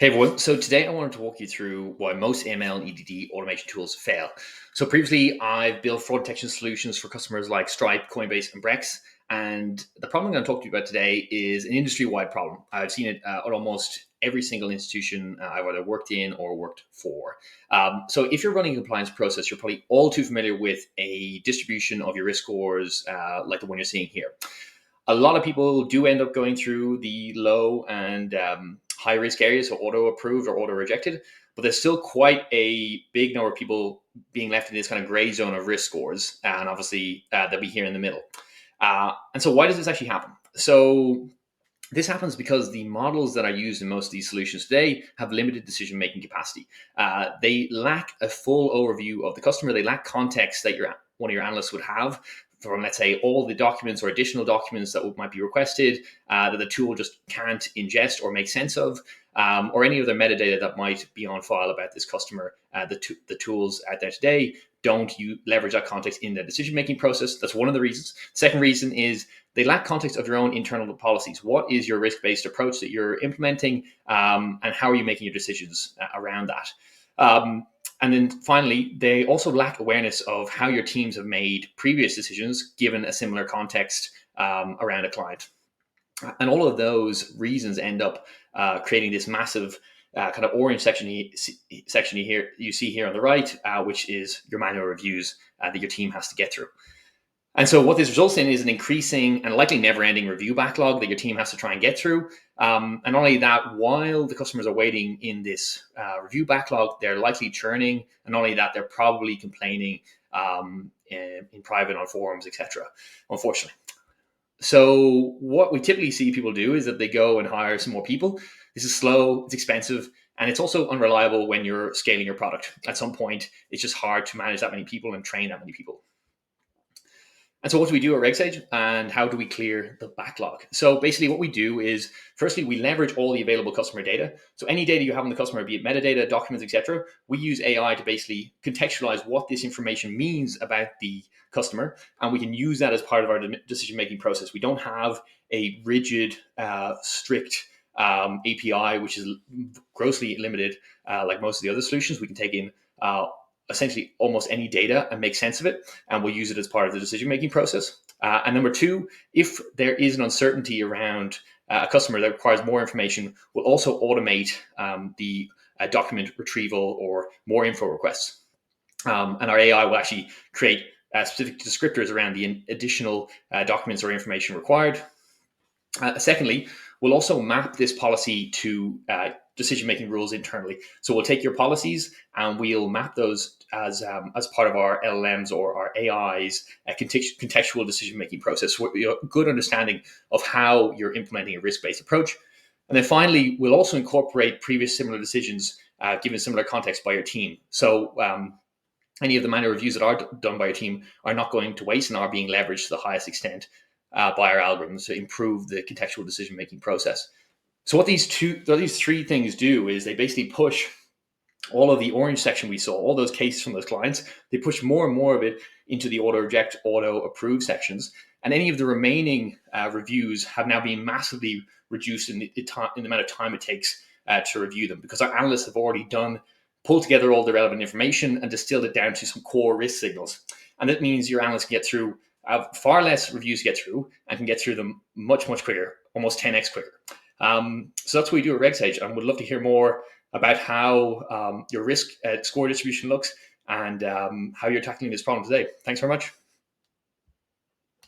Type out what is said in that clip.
Hey everyone, so today I wanted to walk you through why most ML and EDD automation tools fail. So previously I've built fraud detection solutions for customers like Stripe, Coinbase and Brex. And the problem I'm going to talk to you about today is an industry-wide problem. I've seen it at almost every single institution I've either worked in or worked for. So if you're running a compliance process, you're probably all too familiar with a distribution of your risk scores like the one you're seeing here. A lot of people do end up going through the low and high risk areas, so auto approved or auto rejected, but there's still quite a big number of people being left in this kind of gray zone of risk scores, and obviously they'll be here in the middle. And so, why does this actually happen? So, this happens because the models that are used in most of these solutions today have limited decision making capacity. They lack a full overview of the customer. They lack context that one of your analysts would have from, let's say, all the documents or additional documents that might be requested that the tool just can't ingest or make sense of, or any other metadata that might be on file about this customer. The tools out there today don't leverage that context in the decision-making process. That's one of the reasons. Second reason is they lack context of your own internal policies. What is your risk-based approach that you're implementing, and how are you making your decisions around that? And then finally, they also lack awareness of how your teams have made previous decisions given a similar context around a client. And all of those reasons end up creating this massive kind of orange section you see here on the right, which is your manual reviews that your team has to get through. And so what this results in is an increasing and likely never-ending review backlog that your team has to try and get through. And not only that, while the customers are waiting in this review backlog, they're likely churning. And not only that, they're probably complaining in private on forums, etc., unfortunately. So what we typically see people do is that they go and hire some more people. This is slow, it's expensive, and it's also unreliable when you're scaling your product. At some point, it's just hard to manage that many people and train that many people. And so what do we do at Regsage, and how do we clear the backlog? So basically what we do is, firstly, we leverage all the available customer data. So any data you have on the customer, be it metadata, documents, etc., we use AI to basically contextualize what this information means about the customer, and we can use that as part of our decision-making process. We don't have a rigid, strict API, which is grossly limited, like most of the other solutions. We can take in essentially almost any data and make sense of it, and we'll use it as part of the decision-making process. And number two, if there is an uncertainty around a customer that requires more information, we'll also automate the document retrieval or more info requests. And our AI will actually create specific descriptors around the additional documents or information required. Secondly, we'll also map this policy to decision-making rules internally. So we'll take your policies and we'll map those as part of our LLMs or our AI's contextual decision-making process. So a good understanding of how you're implementing a risk-based approach. And then finally, we'll also incorporate previous similar decisions given similar context by your team. So any of the manual reviews that are done by your team are not going to waste and are being leveraged to the highest extent by our algorithms to improve the contextual decision-making process. So what these three things do is they basically push all of the orange section we saw, all those cases from those clients, they push more and more of it into the auto reject, auto approve sections. And any of the remaining reviews have now been massively reduced in the amount of time it takes to review them, because our analysts have already pulled together all the relevant information and distilled it down to some core risk signals. And that means your analysts can get through far less reviews to get through and can get through them much, much quicker, almost 10x quicker. So that's what we do at Regsage, and would love to hear more about how your risk score distribution looks and how you're tackling this problem today. Thanks very much.